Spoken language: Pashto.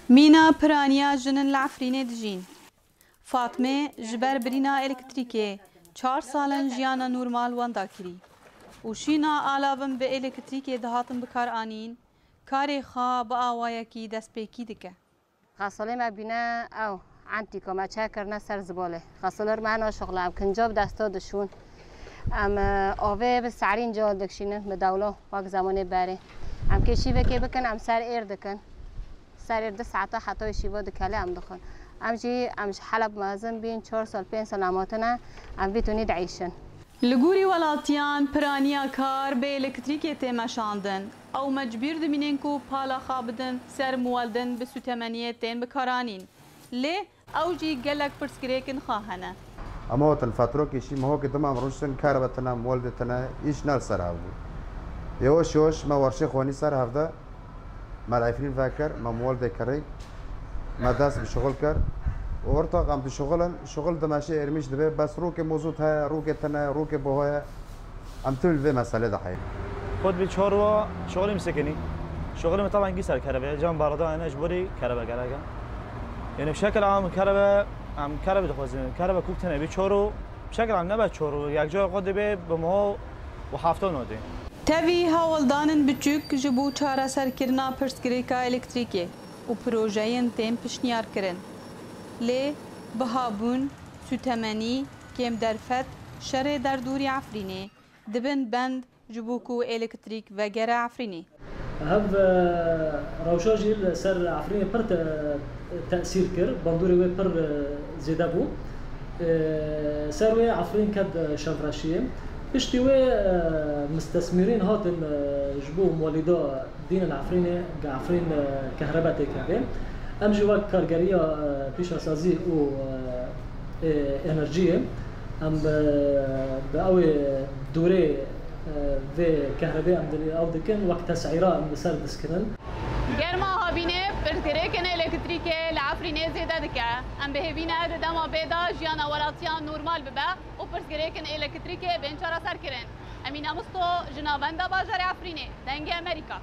مينا برانيا جنن العفرينة دجين فاطمة جبر برينا إلكتريكي 4 سالن جيانا نورمال واندا كري وشينا آلابن بإلكتريكي دهاتن بكار آنين كاري خا بآوايا كي دست بيكي دكه خاصلي ما بينا أو عنتي كما شاكرنا سر زبالة خاصلر معنا شغل عم كنجاب دستا دشون ام آوه بسعرين جال دكشينه بدوله وقت زمانه بره ام كشی بکی بکن ام سر ایر دکن سر ایر 2 ساعته حتی شیوا دکله ام دخن امش حلب مازن بین 4 سال 5 سال نماتنا ام بیتونید عیشن لگوری ولاتیان پرانیا کار به الکتریکی تماشاندن او مجبور دمینن کو پالا خابدن سر موالدن به سوتمنیه تن بکارانین لی او جی گلک پرسکریکن خواهنه اما وقت الفترة كشي ما هو كده ما مروشن كهربتنا مولدتنا إيش نال سر هفدو يوش ما ورشة خواني سر هفدا ما العفرين فاكر ما مولد كري ما داس بشغل كر ورطا قام شغل دماشي ارميش دبي بس روكي موزوت ها روكي تنا روكي بوها ام تل في مسألة ده حي خود بشهر شغلي مسكني شغلي طبعا قيسر كهرباء جام باردا انا اجبري كهرباء قراقه يعني بشكل عام كهرباء ام كهرباء دخوازن كهرباء كوك تنه بشهر بشكل عام نبات شهر یک جا قد به بمو وحافته نودي تبي هاولدانن بچوك جبو چارا سرکرنا پرسکریکا الکتریکی و پروژهین تیم پشنیار کرن لی بهابون سوتمنی کم درفت شر در دوری عفرینه دبن بند جبوكو الكتريك وغير عفريني هب روشا جيل سر عفريني بر تأثير كر بندوري وي بر زيدا بو سر وي عفرين كد شفراشيه بشتي وي مستثمرين هاتن جبو مولدا دين العفريني عفرين كهرباء تكابين ام جوا كارغريا بيش اسازي او انرجيه ام باوي دوري في كهرباء ام او دكن وقت تسعيرا ام بسر دسكنن گرما هابینه پرسکریکن الکتریک العفرینه زیده دکه ام بهبینه دما بیدا جیانا ولاتیان نورمال ببه و پرسکریکن الکتریک بینچارا سر کرن امین امستو جنابنده باجر عفرینه دنگ امریکا